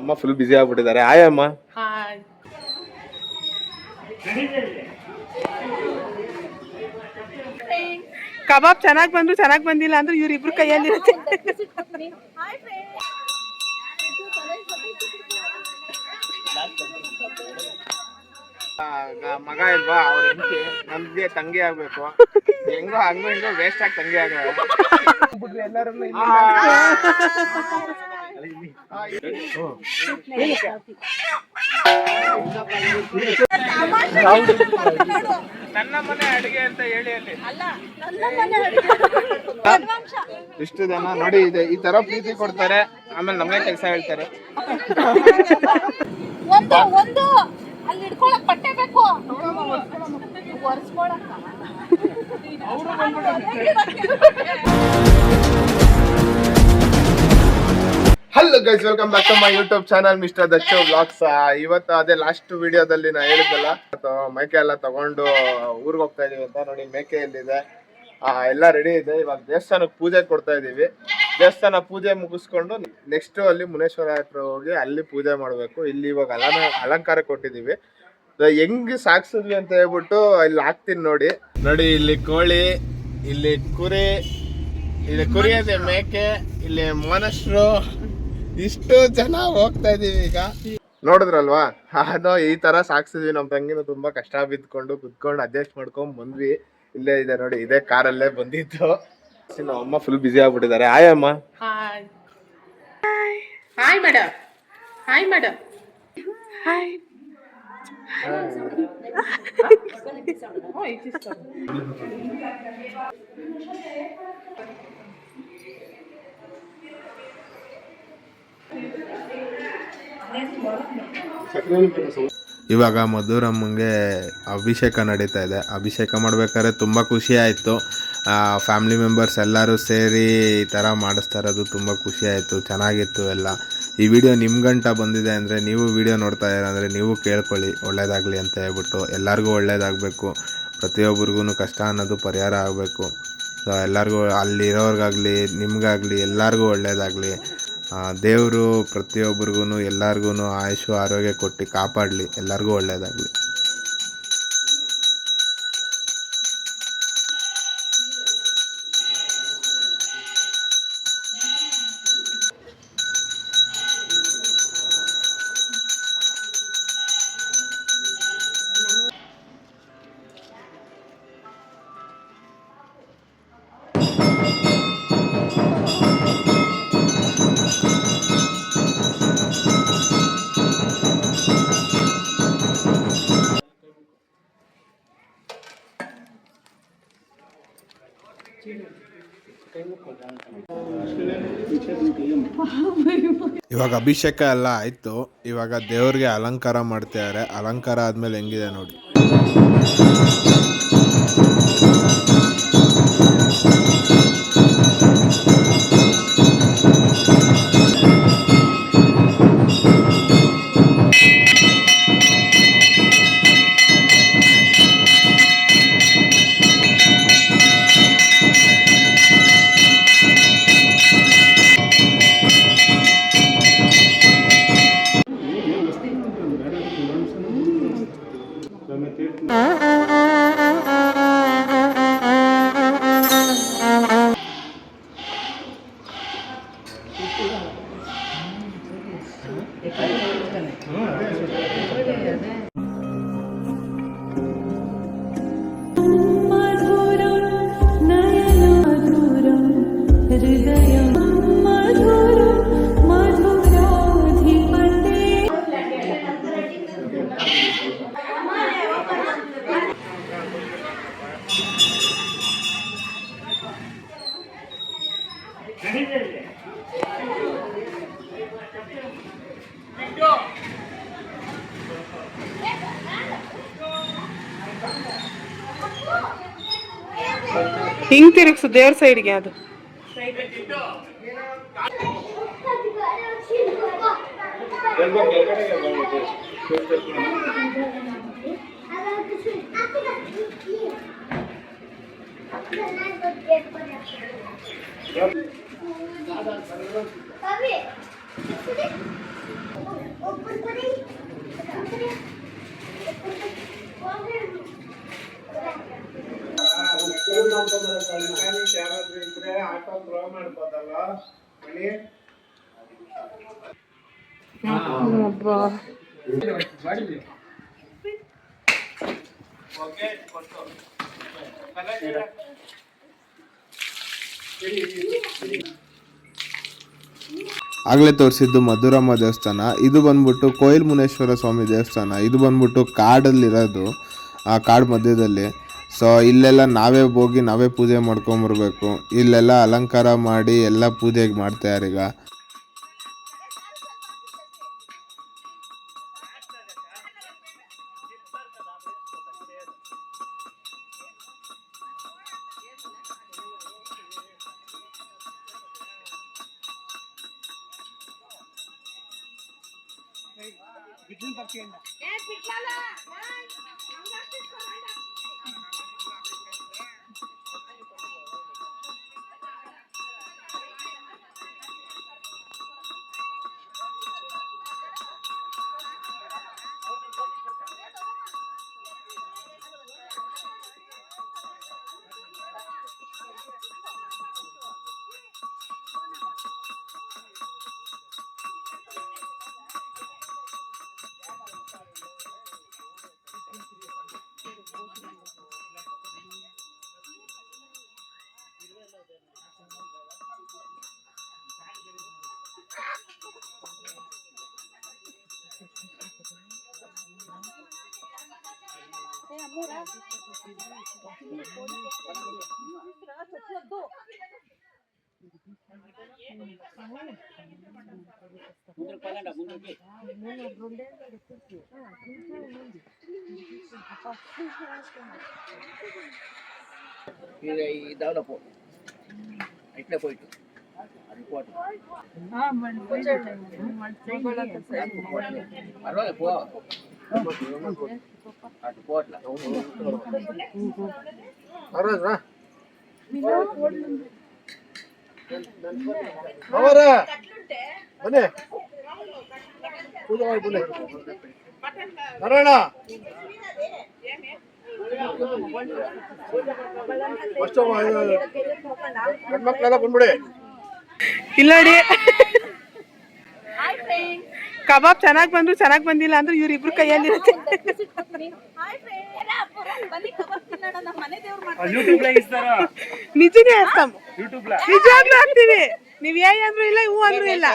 ಅಮ್ಮ ಫುಲ್ ಬಿಸಿ ಆಗ್ಬಿಟ್ಟಿದ್ದಾರೆ. ಹಾಯ್ ಅಮ್ಮ. ಹಾಯ್. ಕಬಾಬ್ ಚೆನ್ನಾಗಿ ಬಂದ್ರು ಚೆನ್ನಾಗಿ ಬಂದಿಲ್ಲ ಅಂದ್ರೆ ಇವ್ರಿಬ್ರು ಕೈಯಲ್ಲಿರುತ್ತೆ. ಮಗ ಇಲ್ವಾ ಅವ್ರ ಹೆಂಡತಿ ನಮ್ಗೆ ತಂಗಿ ಆಗ್ಬೇಕು. ಹೆಂಗೋ ಹಂಗೋ ಹಿಂಗೋ ವೇಸ್ಟ್ ಆಗಿ ತಂಗಿ ಆಗ ಎಲ್ಲರೂ ನನ್ನ ಮನೆ ಅಡಿಗೆ ಅಂತ ಹೇಳಿ ಅಲ್ಲಿ ಇಷ್ಟು ಜನ ನೋಡಿ ಇದೆ ಈ ತರ ಪ್ರೀತಿ ಕೊಡ್ತಾರೆ. ಆಮೇಲೆ ನಮ್ಗೆ ಕೆಲಸ ಹೇಳ್ತಾರೆ. ಅಲ್ಲಿ ಹಿಡ್ಕೊಳಕ್ ಬಟ್ಟೆ ಬೇಕು. Hello guys, welcome back to my YouTube channel mister Dachchu vlogs. ಇವತ್ತು ಅದೇ ಲಾಸ್ಟ್ ವಿಡಿಯೋದಲ್ಲಿ ನಾ ಹೇಳಿದ್ದಲ್ಲ, ಮೇಕೆ ಎಲ್ಲ ತಗೊಂಡು ಊರಿಗೆ ಹೋಗ್ತಾ ಇದೀವಿ ಅಂತ. ನೋಡಿ ಮೇಕೆ ಎಲ್ಲಿದೆ, ಎಲ್ಲ ರೆಡಿ ಇದೆ. ಇವಾಗ ದೇವಸ್ಥಾನಕ್ಕೆ ಪೂಜೆ ಕೊಡ್ತಾ ಇದೀವಿ. ದೇವಸ್ಥಾನ ಪೂಜೆ ಮುಗಿಸ್ಕೊಂಡು ನೆಕ್ಸ್ಟ್ ಅಲ್ಲಿ ಮುನೇಶ್ವರ ಹತ್ರ ಹೋಗಿ ಅಲ್ಲಿ ಪೂಜೆ ಮಾಡಬೇಕು. ಇಲ್ಲಿ ಇವಾಗ ಅಲಂಕಾರ ಕೊಟ್ಟಿದ್ದೀವಿ. ಹೆಂಗ್ ಸಾಕ್ಸಿದ್ವಿ ಅಂತ ಹೇಳ್ಬಿಟ್ಟು ಇಲ್ಲಿ ಹಾಕ್ತೀನಿ ನೋಡಿ. ಇಲ್ಲಿ ಕೋಳಿ, ಇಲ್ಲಿ ಕುರಿ, ಇಲ್ಲಿ ಕುರಿ ಇದೆ, ಮೇಕೆ, ಇಲ್ಲಿ ಮನುಷ್ಯರು, ಇಷ್ಟು ಜನ ಹೋಗ್ತಾ ಇದೀವಿ. ಈಗ ನೋಡಿದ್ರಲ್ವಾ, ಅದು ಈ ತರ ಸಾಕ್ಸಿದ್ವಿ. ನಮ್ ತಂಗಿನ ತುಂಬಾ ಕಷ್ಟ ಬಿದ್ಕೊಂಡು ಕುತ್ಕೊಂಡು ಅಡ್ಜಸ್ಟ್ ಮಾಡ್ಕೊಂಡ್ ಬಂದ್ವಿ. ಇಲ್ಲೇ ಇದೆ ನೋಡಿ, ಇದೇ ಕಾರಲ್ಲೇ ಬಂದಿತ್ತು. ನಮ್ಮ ಅಮ್ಮ ಫುಲ್ ಬಿಸಿ ಆಗ್ಬಿಟ್ಟಿದ್ದಾರೆ. ಹಾಯ್ ಅಮ್ಮ. Hi. Hi madam. Hi madam. Hi. ಇವಾಗ ಮಧುರಮ್ಮಂಗೆ ಅಭಿಷೇಕ ನಡೀತಾ ಇದೆ. ಅಭಿಷೇಕ ಮಾಡ್ಬೇಕಾದ್ರೆ ತುಂಬ ಖುಷಿ ಆಯಿತು. ಫ್ಯಾಮಿಲಿ ಮೆಂಬರ್ಸ್ ಎಲ್ಲರೂ ಸೇರಿ ಈ ಥರ ಮಾಡಿಸ್ತಾ ಇರೋದು ತುಂಬ ಖುಷಿ ಆಯಿತು. ಚೆನ್ನಾಗಿತ್ತು ಎಲ್ಲ. ಈ ವಿಡಿಯೋ ನಿಮ್ಗಂಟ ಬಂದಿದೆ ಅಂದರೆ, ನೀವು ವಿಡಿಯೋ ನೋಡ್ತಾ ಇದ್ದೀರ ಅಂದರೆ ನೀವು ಕೇಳ್ಕೊಳ್ಳಿ, ಒಳ್ಳೇದಾಗಲಿ ಅಂತ ಹೇಳ್ಬಿಟ್ಟು. ಎಲ್ಲರಿಗೂ ಒಳ್ಳೇದಾಗಬೇಕು, ಪ್ರತಿಯೊಬ್ಬರಿಗೂ ಕಷ್ಟ ಅನ್ನೋದು ಪರಿಹಾರ ಆಗಬೇಕು. ಸೊ ಎಲ್ಲರಿಗೂ, ಅಲ್ಲಿರೋರ್ಗಾಗಲಿ ನಿಮಗಾಗಲಿ ಎಲ್ಲರಿಗೂ ಒಳ್ಳೇದಾಗಲಿ. ದೇವರು ಪ್ರತಿಯೊಬ್ಬರಿಗೂ ಎಲ್ಲರಿಗೂ ಆಯುಷು ಆರೋಗ್ಯ ಕೊಟ್ಟು ಕಾಪಾಡಲಿ, ಎಲ್ಲರಿಗೂ ಒಳ್ಳೇದಾಗಲಿ. ಇವಾಗ ಅಭಿಷೇಕ ಎಲ್ಲ ಆಯ್ತು. ಇವಾಗ ದೇವ್ರಿಗೆ ಅಲಂಕಾರ ಮಾಡ್ತಿದ್ದಾರೆ. ಅಲಂಕಾರ ಆದ್ಮೇಲೆ ಹೆಂಗಿದೆ ನೋಡಿ. ಹಿಂಗ್ ತಿರುಗಿಸು ದೇವ್ರ ಸೈಡ್ಗೆ. ಅದು ಯಾರಾದ್ರೂ ಇದ್ರೆ ಆಟೋ ಥ್ರೋ ಮಾಡ್ಬೋದಲ್ಲ ಮಣಿ. ಆಗಲೇ ತೋರಿಸಿದ್ದು ಮಧುರಮ್ಮ ದೇವಸ್ಥಾನ. ಇದು ಬಂದ್ಬಿಟ್ಟು ಕೊಯಿಲ್ ಮುನೇಶ್ವರ ಸ್ವಾಮಿ ದೇವಸ್ಥಾನ. ಇದು ಬಂದ್ಬಿಟ್ಟು ಕಾಡಲ್ಲಿರೋದು, ಆ ಕಾಡು ಮಧ್ಯದಲ್ಲಿ. ಸೊ ಇಲ್ಲೆಲ್ಲ ನಾವೇ ಹೋಗಿ ನಾವೇ ಪೂಜೆ ಮಾಡ್ಕೊಂಬರ್ಬೇಕು. ಇಲ್ಲೆಲ್ಲ ಅಲಂಕಾರ ಮಾಡಿ ಎಲ್ಲ ಪೂಜೆಗೆ ಮಾಡ್ತಾರೀಗ. ഇതവിടെ പോ ഇట్లా പോയിട്ട് అది పోటు పర్వాలేదు పో అటు పోట్ల ಅವರ ಬನ್ನಿ ಪೂಜೆ ಮಾಡಿ ಬನ್ನಿ ನಾರಾಯಣ ಗಂಡ್ಮಕ್ಳೆಲ್ಲ ಬಂದ್ಬಿಡಿ. ಇಲ್ಲ ನೋಡಿ, ಕಬಾಬ್ ಚೆನ್ನಾಗಿ ಬಂದ್ರು ಚೆನ್ನಾಗಿ ಬಂದಿಲ್ಲ ಅಂದ್ರೆ ಇವ್ರಿಬ್ರು ಕೈಯಲ್ಲಿರುತ್ತೆ. ನಿಜನೇ ಹಾಕ್ತಾಮ, ನಿಜವಾಗ್ಲೂ ಹಾಕ್ತೀವಿ. ನೀವ್ ಏ ಅಂದ್ರೂ ಇಲ್ಲ, ಹೂ ಅಂದ್ರೂ ಇಲ್ಲ.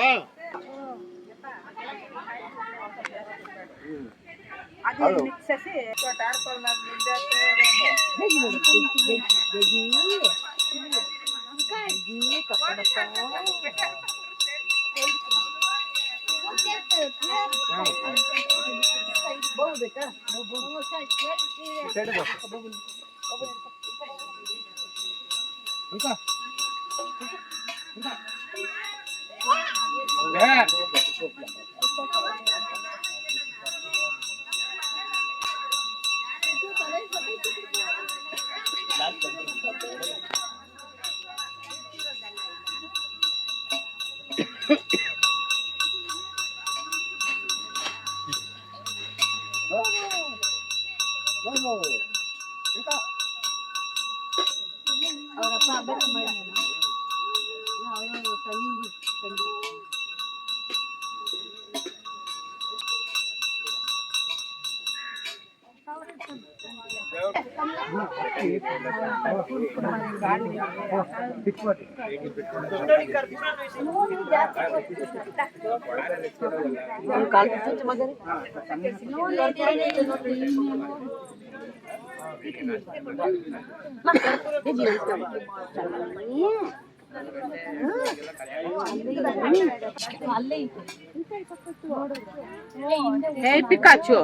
ಪಿಕಾಚು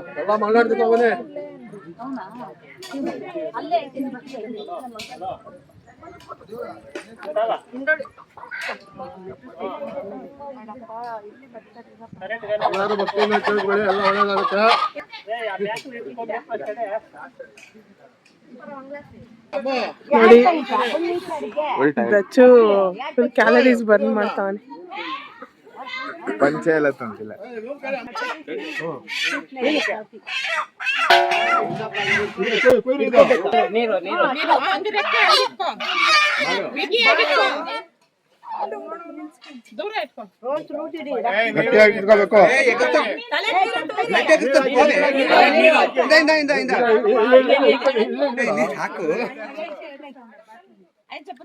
ಭಕ್ತಿಯಿಂದ ಕೇಳ್ಕೊಳ್ಳಿ, ಎಲ್ಲ ಒಳ್ಳೇದಾಗುತ್ತೆ. ನೋಡಿ, ದಚ್ಚು ಫುಲ್ ಕ್ಯಾಲರೀಸ್ ಬರ್ನ್ ಮಾಡ್ತಾವನೆ. ಪಂಚೆ ಎಲ್ಲ ತಂದಿಲ್ಲ. ನೀರು ನೀರು ಗಟ್ಟಿಯಾಗಿ ಇಟ್ಕೋಬೇಕು. ಹಾಕು.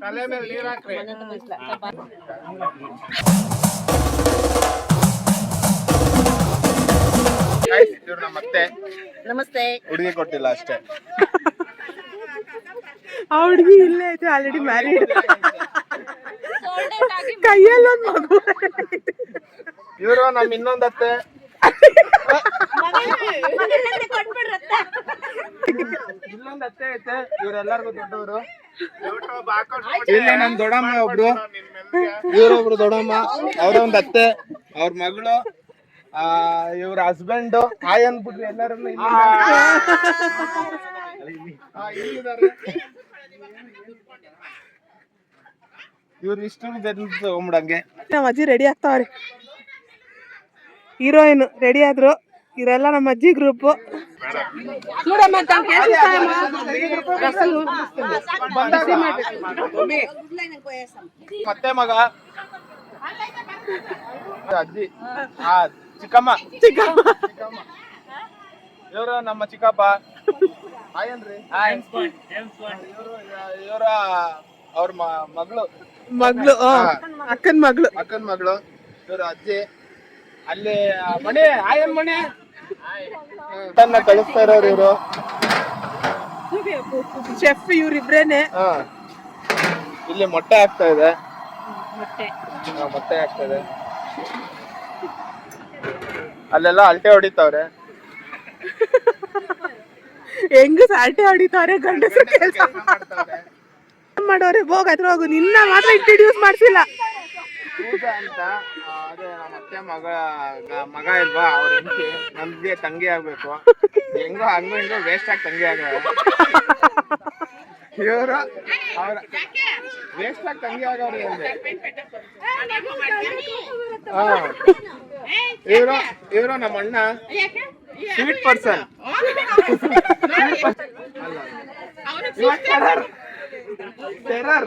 ತಲೆ ಮೇಲೆ ನೀರ್ ಹಾಕ್ರಿ. ಇವ್ರು ನಮ್ಮ ಅತ್ತೆ. ನಮಸ್ತೆ. ಹುಡುಗಿ ಕೊಟ್ಟಿಲ್ಲ ಅಷ್ಟೇ. ಆ ಹುಡುಗಿ ಇಲ್ಲೇ ಐತೆ, ಆಲ್ರೆಡಿ ಮ್ಯಾರಿಡ್. ಕೈಯಲ್ಲೊಂದು ಮಗು. ಇವರು ನಮ್ ಇನ್ನೊಂದ್ ಅತ್ತೆ. ಇಲ್ಲೊಂದ್ ಅತ್ತೆ ಐತೆ. ಇವ್ರೆಲ್ಲರಿಗೂ ದೊಡ್ಡವರು. ಇಲ್ಲಿ ನಮ್ ದೊಡ್ಡಮ್ಮ ಒಬ್ರು, ಇವ್ರೊಬ್ರು ದೊಡ್ಡಮ್ಮ, ಅವ್ರೊಂದ್ ಅತ್ತೆ, ಅವ್ರ ಮಗಳು, ಇವ್ರ ಹಸ್ಬೆಂಡ್. ಹಾಯ್ ಅಂದ್ಬಿಟ್ರಿ ಎಲ್ಲರೂ. ಇವ್ರು ಇಷ್ಟು ಜನ ತಗೊಂಬಿಡಂಗೆ. ನಮ್ಮ ಅಜ್ಜಿ ರೆಡಿ ಆಗ್ತಾವ್ರಿ. ಹೀರೋಯಿನ್ ರೆಡಿ ಆದ್ರು. ಇವರೆಲ್ಲ ನಮ್ಮ ಅಜ್ಜಿ ಗ್ರೂಪ್. ಮತ್ತೆ ಮಗ ಅಜ್ಜಿ, ಚಿಕ್ಕಮ್ಮ. ಇವರು ನಮ್ಮ ಚಿಕ್ಕಪ್ಪ. ಹಾಯನ್ರಿ. ಇವರ ಅವ್ರ ಮಗಳು ಅಕ್ಕನ್ ಮಗಳು. ಇವ್ರ ಅಜ್ಜಿ. ಅಲ್ಲಿ ಮಣಿ, ಆಯನ್ ಮಣಿ ತನ್ನ ಕಳಿಸ್ತಾ ಇರೋರು ಇವರು. ಶೆಫ್ ಇವ್ರಿಬ್ರೇನೆ. ಇಲ್ಲಿ ಮೊಟ್ಟೆ ಆಗ್ತಾ ಇದೆ. ಮೊಟ್ಟೆ ಆಗ್ತಾ ಇದೆ. ಅಲ್ಲೆಲ್ಲ ಅಲ್ಟೆ ಹೊಡಿತಾವ್ರೆ. ಹೆಂಗ ಸಾಲ್ಟೆ ಹೊಡಿತಾವ್ರೆ ಗಂಡಸರು ಕೆಲಸ ಮಾಡೋರೆ. ಹೋಗಾದ್ರೆ ಹೋಗು, ನಿನ್ನ ಮಾತ್ರ ಇಂಟ್ರಡ್ಯೂಸ್ ಮಾಡ್ಸಿಲ್ಲ. ಪೂಜಾ ಅಂತ, ಅದೇ ನಮ್ಮ ಅತ್ತೆ ಮಗ ಇಲ್ವಾ, ಅವ್ರ ಹೆಂಡತಿ. ನಮ್ಗೆ ತಂಗಿ ಆಗ್ಬೇಕು. ಹೆಂಗೋ ಹಂಗೋ ಹಿಂಗೋ ವೇಸ್ಟ್ ಆಗಿ ತಂಗಿ ಆಗ. ಇವರು ಅವ್ರ ವೇಸ್ಟ್ ಆಗಿ ತಂಗಿ ಆಗವ್ರಿ ಅಂದೆ. ಇವರು ನಮ್ಮ ಅಣ್ಣ. Sweet person. ಟೆರರ್.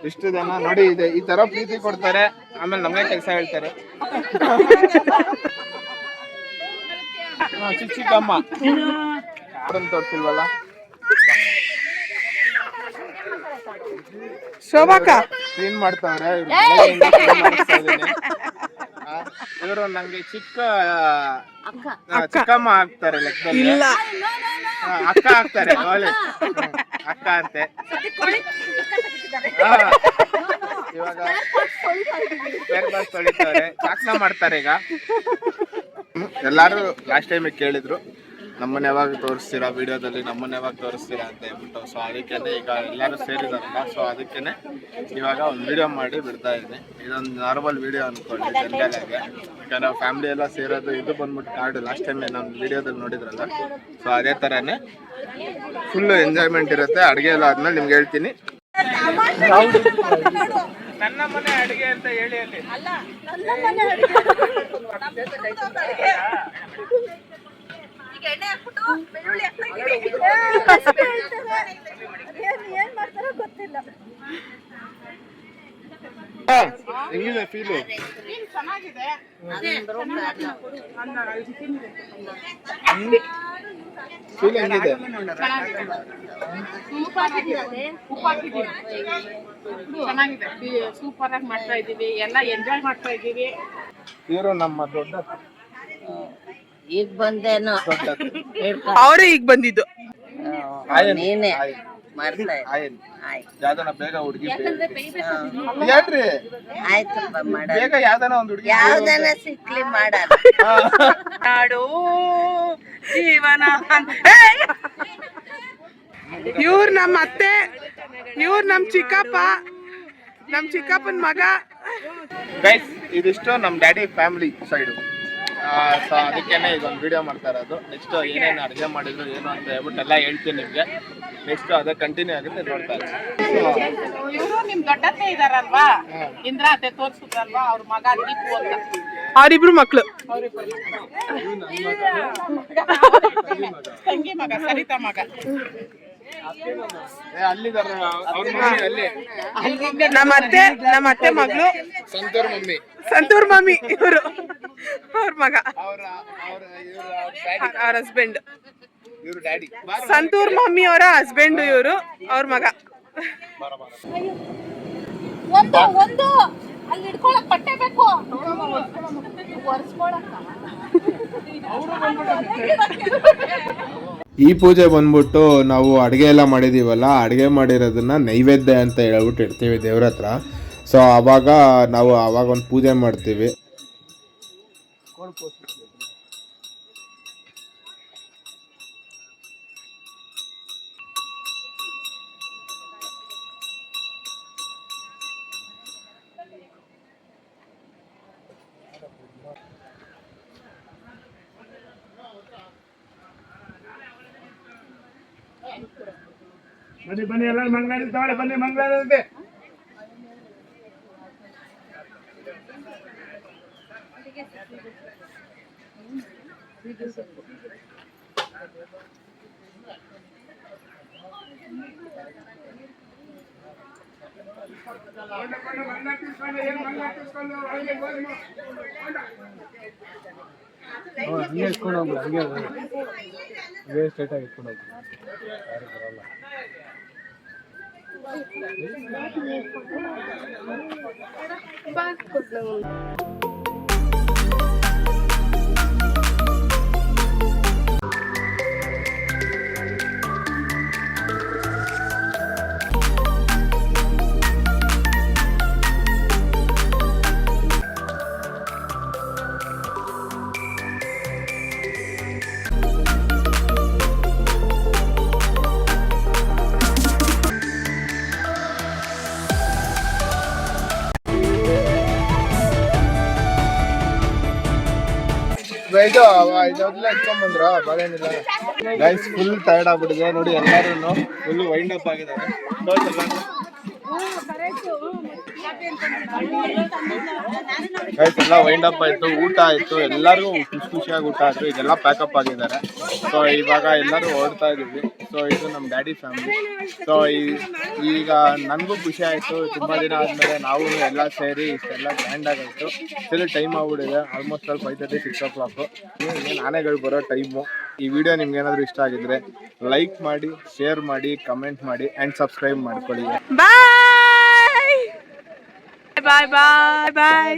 ಇಷ್ಟು ಜನ ನೋಡಿ ಇದೆ. ಈ ತರ ಪ್ರೀತಿ ಕೊಡ್ತಾರೆ, ಆಮೇಲೆ ನಮ್ಗೆ ಕೆಲಸ ಹೇಳ್ತಾರೆ. ಚಿಕ್ಕಮ್ಮ ತೋರ್ಸಿಲ್ವಲ್ಲ. ಶೋಭಾಕ ಕ್ಲೀನ್ ಮಾಡ್ತಾವ್ರೆ. ಇವರು ನಂಗೆ ಚಿಕ್ಕಮ್ಮ ಆಗ್ತಾರೆ ಲೆಕ್ಕದಲ್ಲಿ. ಇಲ್ಲ, ಅಕ್ಕ ಆಗ್ತಾರೆ. ಅಕ್ಕ ಅಂತೆ. ಇವಾಗ ಬೇರೆ ಬಾಸ್ ತೊಳಿತಾರೆ, ಶಾಸನ ಮಾಡ್ತಾರೆ. ಈಗ ಎಲ್ಲಾರು ಲಾಸ್ಟ್ ಟೈಮ್ ಕೇಳಿದ್ರು ನಮ್ಮನ್ನ ಯಾವಾಗ ತೋರಿಸ್ತೀರಾ ವಿಡಿಯೋದಲ್ಲಿ, ನಮ್ಮನ್ನ ಯಾವಾಗ ತೋರಿಸ್ತೀರಾ ಅಂತ ಹೇಳ್ಬಿಟ್ಟು. ಸೊ ಅದಕ್ಕೇನೆ ಈಗ ಎಲ್ಲರೂ ಸೇರಿದಾರಲ್ಲ, ಸೊ ಅದಕ್ಕೇನೆ ಇವಾಗ ಒಂದು ವಿಡಿಯೋ ಮಾಡಿ ಬಿಡ್ತಾ ಇದ್ದೀನಿ. ಇದೊಂದು ನಾರ್ಮಲ್ ವಿಡಿಯೋ ಅನ್ಕೊಳ್ಳಿ ಜನರಲ್ಲಾಗೆ. ಯಾಕಂದ್ರೆ ಫ್ಯಾಮಿಲಿ ಎಲ್ಲ ಸೇರೋದು. ಇದು ಬಂದ್ಬಿಟ್ಟು ಕಾರ್ಡು ಲಾಸ್ಟ್ ಟೈಮ್ ನಮ್ಮ ವಿಡಿಯೋದಲ್ಲಿ ನೋಡಿದ್ರಲ್ಲ, ಸೊ ಅದೇ ಥರನೇ ಫುಲ್ಲು ಎಂಜಾಯ್ಮೆಂಟ್ ಇರುತ್ತೆ. ಅಡುಗೆ ಎಲ್ಲ ಆದ್ಮೇಲೆ ನಿಮ್ಗೆ ಹೇಳ್ತೀನಿ. ನನ್ನ ಮನೆ ಅಡುಗೆ ಅಂತ ಹೇಳಿ ಅಲ್ಲಿ ಹೆಂಗಿದೆ ಫೀಲು? ಫೀಲ್ ಹೆಂಗಿದೆ? ಚೆನ್ನಾಗಿದೆ, ಸೂಪರ್ ಆಗಿ ಮಾಡ್ತಾ ಇದೀವಿ, ಎಲ್ಲ ಎಂಜಾಯ್ ಮಾಡ್ತಾ ಇದೀವಿ. ಇವರು ನಮ್ಮ ದೊಡ್ಡ ಈಗ ಬಂದೇನೋ ಅವರೇ ಈಗ ಬಂದಿದ್ದು. ನೀನೆ ಮಾಡ್ತಾ ಯಾವ್ದನ ಬೇಗ ಹುಡುಗಿ ಹೇಳ್ರಿ. ಆಯ್ತಪ್ಪ ಮಾಡ ಬೇಗ ಯಾವ್ದನ ಒಂದು ಹುಡುಗಿ ಯಾವ್ದನ ಸಿಕ್ಲಿ ಮಾಡ ನಾಡು ಜೀವನ. ಇವ್ರು ನಮ್ಮ ಅತ್ತೆ, ಇವ್ರು ನಮ್ಮ ಚಿಕ್ಕಪ್ಪ, ನಮ್ಮ ಚಿಕ್ಕಪ್ಪನ ಮಗ. ಗೈಸ್, ಇದಿಷ್ಟು ನಮ್ಮ ಡ್ಯಾಡಿ ಫ್ಯಾಮಿಲಿ ಸೈಡು. ಸೊ ಅದಕ್ಕೇನೆ ಇದೊಂದು ವಿಡಿಯೋ ಮಾಡ್ತಾ ಇರೋದು. ನೆಕ್ಸ್ಟ್ ಏನೇನು ಅಡುಗೆ ಮಾಡಿದ್ರು ಏನು ಅಂತ ಹೇಳ್ಬಿಟ್ಟು ಎಲ್ಲ ಹೇಳ್ತೀನಿ ನಿಮಗೆ. ನೆಕ್ಸ್ಟ್ ಅದೇ ಕಂಟಿನ್ಯೂ ಆಗುತ್ತೆ ನೋಡ್ತಾ ಇವರು ನಿಮ್ ದೊಡ್ಡತ್ತೆ ಇದಾರಲ್ವಾ ಇಂದ್ರ ಅತ್ತೆ ತೋರ್ಸುದ್ರಲ್ವಾ ಅವ್ರ ಮಗ ದೀಪು ಅಂತ ಅವ್ರಿಬ್ರು ಮಕ್ಳು. ತಂಗಿ ಮಗ ಸರಿತಾ ಮಗ. ಅಲ್ಲಿದಾರ ಅವ್ರ ಮಮ್ಮಿ ಅಲ್ಲಿ ನಮ್ಮ ಅತ್ತೆ ಮಗಳು ಸಂತೂರ್ ಮಮ್ಮಿ ಸಂತೂರ್ ಮಮ್ಮಿ ಇವರು ಅವ್ರ ಮಗ ಅವ್ರ ಅವ್ರ ಹಸ್ಬೆಂಡ್. ಇವ್ರ ಡ್ಯಾಡಿ ಸಂತೂರ್ ಮಮ್ಮಿ ಅವರ ಹಸ್ಬೆಂಡ್ ಇವರು ಅವ್ರ ಮಗ. ಒಂದು ಅಲ್ಲಿ ಹಿಡ್ಕೊಳಕ್ ಬಟ್ಟೆ ಬೇಕು ಈ ಪೂಜೆ ಬಂದ್ಬಿಟ್ಟು ನಾವು ಅಡುಗೆ ಎಲ್ಲ ಮಾಡಿದೀವಲ್ಲ, ಅಡುಗೆ ಮಾಡಿರೋದನ್ನ ನೈವೇದ್ಯ ಅಂತ ಹೇಳ್ಬಿಟ್ಟು ಇಡ್ತೀವಿ ದೇವ್ರ ಹತ್ರ. ಸೊ ಅವಾಗ ನಾವು ಒಂದು ಪೂಜೆ ಮಾಡ್ತೀವಿ. ಬನ್ನಿ ಎಲ್ಲ ಮಂಗಳಾರತಿ ತಗೊಳ್ಳಿ, ಬನ್ನಿ ಮಂಗಳಾರತಿ. ಹಂಗೆ ಇಟ್ಕೊಂಡು ಹೋಗ್ಲಿ, ಹಂಗೆ ಸ್ಟ್ರೈಟ್ ಆಗಿ ಇಟ್ಕೊಂಡು ಹೋಗ್ಲಿ, ಯಾರು ಬರಲ್ಲ. ಇಟ್ಕೊಂಡ್ಬಂದ್ರ ಬಾಳೆಹಣ್ಣಿಲ್ಲ ಗೈಸ್, ಫುಲ್ ಟೈರ್ಡ್ ಆಗ್ಬಿಟ್ಟಿದೆ ನೋಡಿ. ಎಲ್ಲರೂ ಫುಲ್ ವೈಂಡ್ ಅಪ್ ಆಗಿದ್ದಾರೆ. ಗೈಸ್ ಎಲ್ಲ ವೈಂಡ್ ಅಪ್ ಆಯ್ತು, ಊಟ ಆಯ್ತು, ಎಲ್ಲರಿಗೂ ಖುಷಿಯಾಗಿ ಊಟ ಆಯ್ತು. ಈಗೆಲ್ಲ ಪ್ಯಾಕಪ್ ಆಗಿದ್ದಾರೆ. ಸೊ ಇವಾಗ ಎಲ್ಲರೂ ಹೊರಡ್ತಾ ಇದೀವಿ. ಸೊ ಇದು ನಮ್ಮ ಡ್ಯಾಡಿ ಫ್ಯಾಮಿಲಿ. ಸೊ ಈಗ ನನಗೂ ಖುಷಿ ಆಯಿತು, ತುಂಬ ದಿನ ಆದಮೇಲೆ ನಾವು ಎಲ್ಲ ಸೇರಿ ಇಷ್ಟೆಲ್ಲ ಗ್ರ್ಯಾಂಡ್ ಆಗಾಯಿತು. ಸರಿ ಟೈಮ್ ಆಗ್ಬಿಟ್ಟಿದೆ, ಆಲ್ಮೋಸ್ಟ್ 5:30 6 o'clock. ಏನು ಆನೆಗಳು ಬರೋ ಟೈಮು. ಈ ವಿಡಿಯೋ ನಿಮ್ಗೆ ಏನಾದರೂ ಇಷ್ಟ ಆಗಿದ್ರೆ ಲೈಕ್ ಮಾಡಿ, ಶೇರ್ ಮಾಡಿ, ಕಮೆಂಟ್ ಮಾಡಿ ಆ್ಯಂಡ್ ಸಬ್ಸ್ಕ್ರೈಬ್ ಮಾಡ್ಕೊಳ್ಳಿ. ಬಾಯ್ ಬಾಯ್ ಬಾಯ್ ಬಾಯ್.